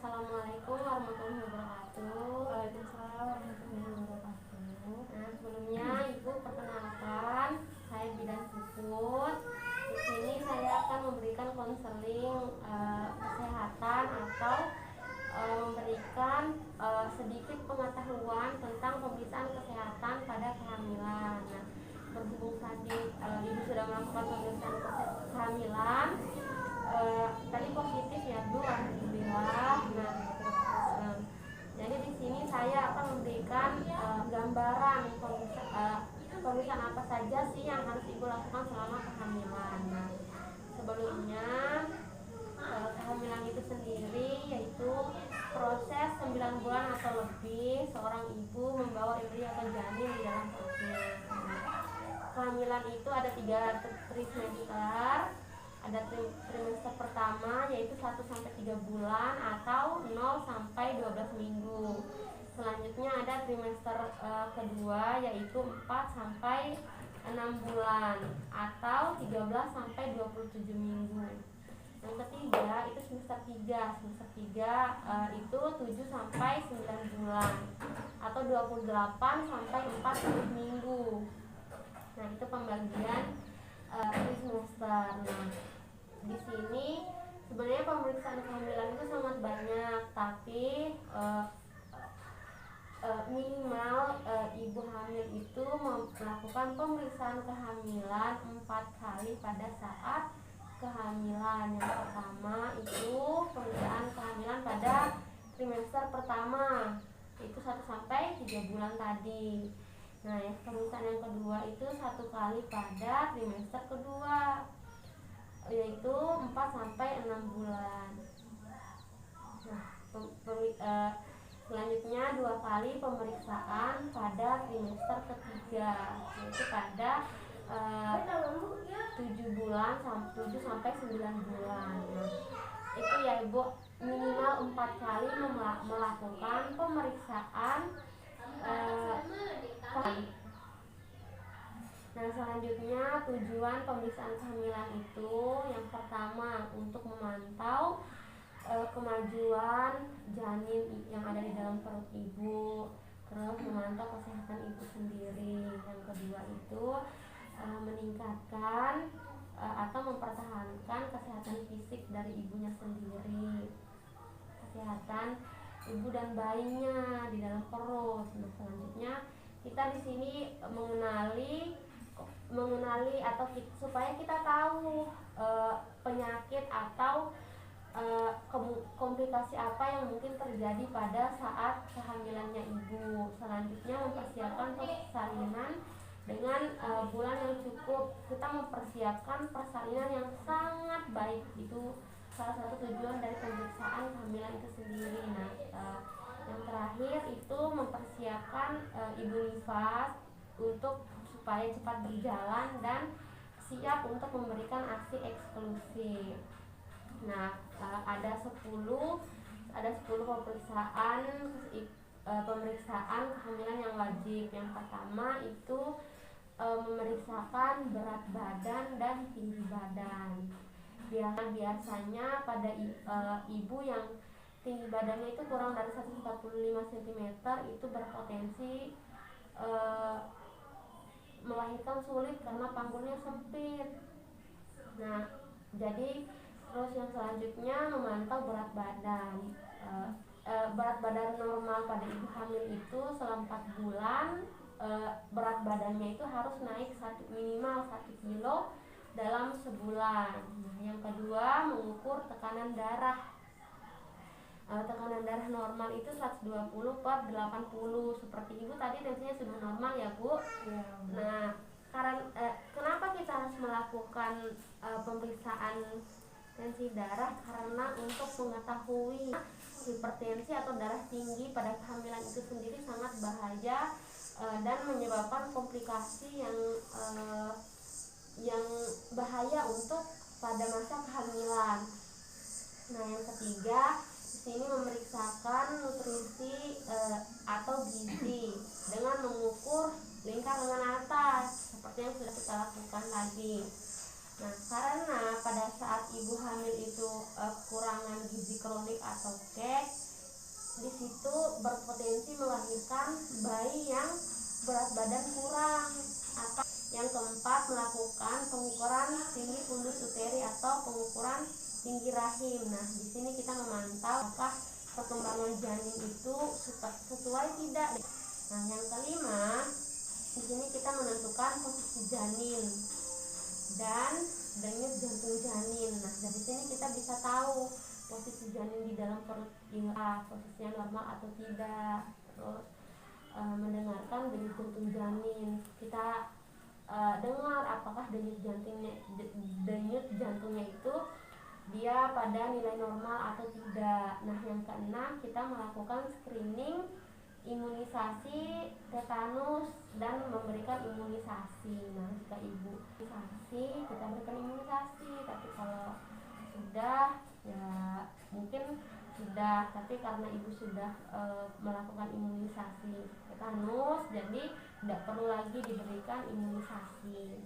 Assalamualaikum warahmatullahi wabarakatuh. Waalaikumsalam warahmatullahi wabarakatuh. Nah, sebelumnya Ibu perkenalkan, saya Bidan Puput. Di sini saya akan memberikan konseling kesehatan atau memberikan sedikit pengetahuan tentang pemeriksaan kesehatan pada kehamilan. Nah, berhubung tadi Ibu sudah melakukan pemeriksaan kehamilan, tadi positif ya Bu, alhamdulillah. Nah, jadi di sini saya akan memberikan gambaran pemeriksaan apa saja sih yang harus Ibu lakukan selama kehamilan. Nah, sebelumnya kehamilan itu sendiri yaitu proses 9 bulan atau lebih seorang ibu membawa embrio atau janin di dalam perutnya. Kehamilan itu ada 3 trimester. Ada trimester pertama yaitu 1-3 bulan atau 0-12 minggu. Selanjutnya ada trimester kedua yaitu 4-6 bulan atau 13-27 minggu. Yang ketiga itu semester 3. Semester 3 itu 7-9 bulan atau 28-40 minggu. Nah, itu pembagian semester. Nah, di sini sebenarnya pemeriksaan kehamilan itu sangat banyak, tapi minimal ibu hamil itu melakukan pemeriksaan kehamilan 4 kali pada saat kehamilan. Yang pertama itu pemeriksaan kehamilan pada trimester pertama, itu 1-3 bulan tadi. Nah, pemeriksaan yang kedua itu 1 kali pada trimester kedua, yaitu 4-6 bulan. Nah, selanjutnya 2 kali pemeriksaan pada trimester ketiga, yaitu pada 7 bulan 7-9 bulan. Nah, itu ya Ibu, minimal 4 kali melakukan pemeriksaan Nah, selanjutnya tujuan pemeriksaan kehamilan itu yang pertama untuk memantau kemajuan janin yang ada di dalam perut ibu, terus memantau kesehatan ibu sendiri. Yang kedua itu meningkatkan atau mempertahankan kesehatan fisik dari ibunya sendiri, kesehatan ibu dan bayinya di dalam perut. Nah, selanjutnya kita di sini mengenali atau supaya kita tahu penyakit atau komplikasi apa yang mungkin terjadi pada saat kehamilannya ibu. Selanjutnya mempersiapkan persalinan dengan bulan yang cukup. Kita mempersiapkan persalinan yang sangat baik, itu salah satu tujuan dari pemeriksaan kehamilan itu sendiri. Nah, yang terakhir itu mempersiapkan ibu nifas untuk supaya cepat berjalan dan siap untuk memberikan aksi eksklusif. Nah, ada 10 pemeriksaan kehamilan yang wajib. Yang pertama itu memeriksakan berat badan dan tinggi badan. Biasanya pada ibu yang tinggi badannya itu kurang dari 145 cm itu berpotensi melahirkan sulit karena panggulnya sempit. Nah, jadi terus yang selanjutnya memantau berat badan. Berat badan normal pada ibu hamil itu selama 4 bulan berat badannya itu harus naik minimal 1 kilo dalam sebulan. Nah, yang kedua mengukur tekanan darah. Tekanan darah normal itu 120/80. Seperti ibu tadi tensinya sudah normal ya Bu. Ya. Nah, kenapa kita harus melakukan pemeriksaan tensi darah? Karena untuk mengetahui hipertensi atau darah tinggi pada kehamilan itu sendiri sangat bahaya dan menyebabkan komplikasi yang bahaya untuk pada masa kehamilan. Nah, yang ketiga di sini memeriksakan nutrisi atau gizi dengan mengukur lingkar lengan atas seperti yang sudah kita lakukan tadi. Nah, karena pada saat ibu hamil itu kekurangan gizi kronik atau KEK, di situ berpotensi melahirkan bayi yang berat badan kurang. Atau yang keempat, melakukan pengukuran tinggi fundus uteri atau pengukuran tinggi rahim. Nah, di sini kita memantau apakah perkembangan janin itu sesuai tidak. Nah, yang kelima, di sini kita menentukan posisi janin dan denyut jantung janin. Nah, dari sini kita bisa tahu posisi janin di dalam perut posisinya normal atau tidak. Terus mendengarkan denyut jantung janin, kita dengar apakah denyut jantungnya itu dia pada nilai normal atau tidak. Nah, yang keenam, kita melakukan screening, imunisasi tetanus dan memberikan imunisasi. Nah, jika ibu imunisasi, kita berikan imunisasi, tapi kalau sudah ya mungkin sudah, tapi karena ibu sudah melakukan imunisasi tetanus, jadi tidak perlu lagi diberikan imunisasi.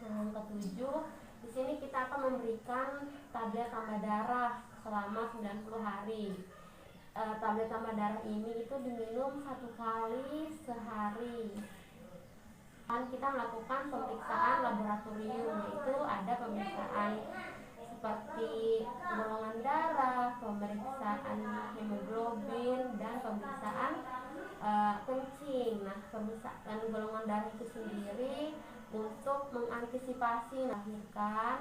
Nah, yang ketujuh, di sini kita akan memberikan tablet tambah darah selama 90 hari. Tablet tambah darah ini itu diminum 1 kali sehari. Dan kita melakukan pemeriksaan laboratorium, yaitu ada pemeriksaan seperti golongan darah, pemeriksaan hemoglobin, dan pemeriksaan kencing. Nah, pemeriksaan golongan darah itu sendiri untuk mengantisipasi melahirkan.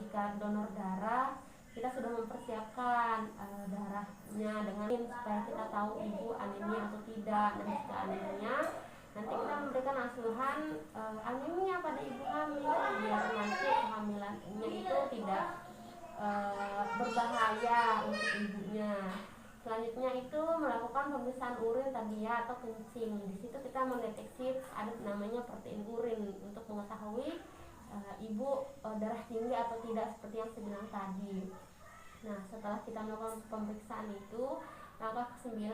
Jika donor darah, kita sudah mempersiapkan darahnya dengan supaya kita tahu ibu anemia atau tidak. Dan jika anemia, nanti kita memberikan asuhan anemia pada ibu hamil biar nanti kehamilannya itu tidak berbahaya untuk ibunya. Selanjutnya itu melakukan pemeriksaan urin tadi ya, atau kencing. Di situ kita mendeteksi ada namanya protein urin untuk mengetahui ibu darah tinggi atau tidak, seperti yang saya bilang tadi. Nah, setelah kita melakukan pemeriksaan itu, langkah ke-9,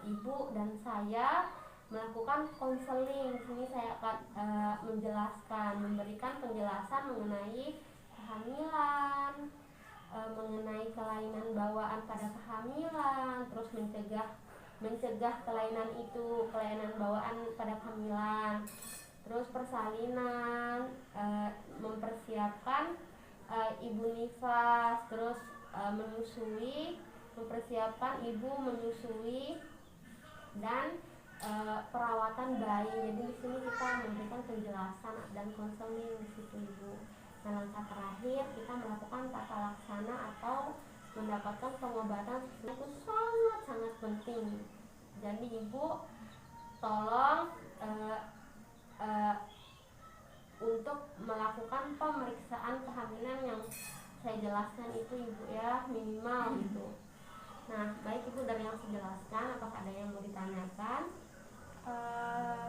ibu dan saya melakukan konseling. Di sini saya akan memberikan penjelasan mengenai kehamilan, mengenai kelainan bawaan pada kehamilan, terus mencegah kelainan bawaan pada kehamilan, terus persalinan, mempersiapkan ibu nifas, terus menyusui, mempersiapkan ibu menyusui, dan perawatan bayi. Jadi di sini kita memberikan penjelasan dan konseling di situ ibu. Nah, langkah terakhir kita melakukan tata laksana atau mendapatkan pengobatan. Itu sangat penting. Jadi ibu tolong untuk melakukan pemeriksaan kehamilan yang saya jelaskan itu ibu ya, minimal gitu. Nah, baik ibu, dari yang saya jelaskan, apakah ada yang mau ditanyakan?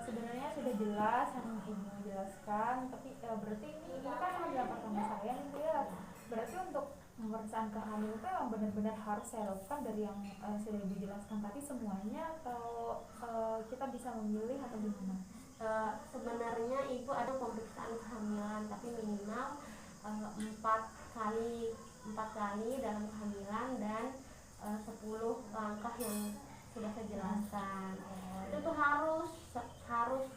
Sebenarnya sudah jelas yang ibu jelaskan, tapi berarti ini kan hanya pertama saya nih Bu ya. Berarti untuk pemeriksaan kehamilan itu yang benar-benar harus saya lakukan dari yang sudah ibu jelaskan tadi semuanya, atau kita bisa memilih atau gimana? Sebenarnya ibu ada pemeriksaan kehamilan, tapi minimal 4 kali dalam kehamilan, dan 10 langkah yang sudah saya jelaskan. Itu tuh harus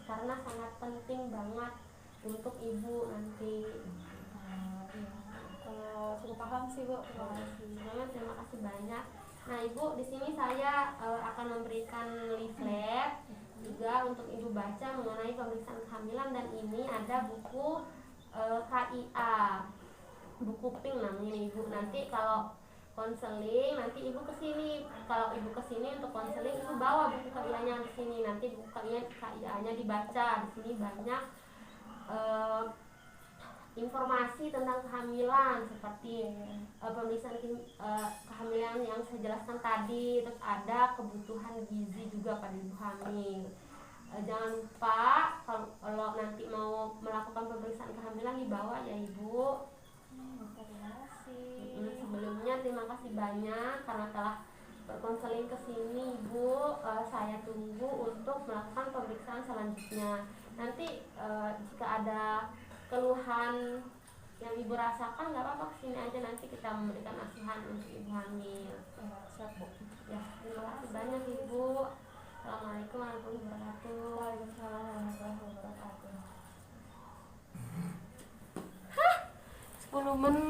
karena sangat penting banget untuk ibu nanti. Sudah paham sih Bu. Terima kasih banyak. Nah, ibu, di sini saya akan memberikan leaflet juga untuk ibu baca mengenai pemeriksaan kehamilan, dan ini ada buku KIA, buku pink namanya ibu. Nanti kalau konseling, nanti ibu kesini. Kalau ibu kesini untuk konseling, ibu bawa buku KIA-nya di sini. Nanti buku KIA-nya dibaca. Di sini banyak informasi tentang kehamilan, seperti pemeriksaan kehamilan yang saya jelaskan tadi. Terus ada kebutuhan gizi juga pada ibu hamil. Jangan lupa kalau nanti mau melakukan pemeriksaan kehamilan dibawa ya ibu. Terima kasih. Sebelumnya terima kasih banyak karena telah berkonseling ke sini ibu. Saya tunggu untuk melakukan pemeriksaan selanjutnya. Nanti jika ada keluhan yang ibu rasakan nggak apa-apa, kesini aja nanti kita memberikan asuhan untuk ibu hamil. Ya, siap Bu. Ya, terima kasih banyak ibu. Assalamualaikum warahmatullahi wabarakatuh. Waalaikumsalam warahmatullahi wabarakatuh. 10 menit.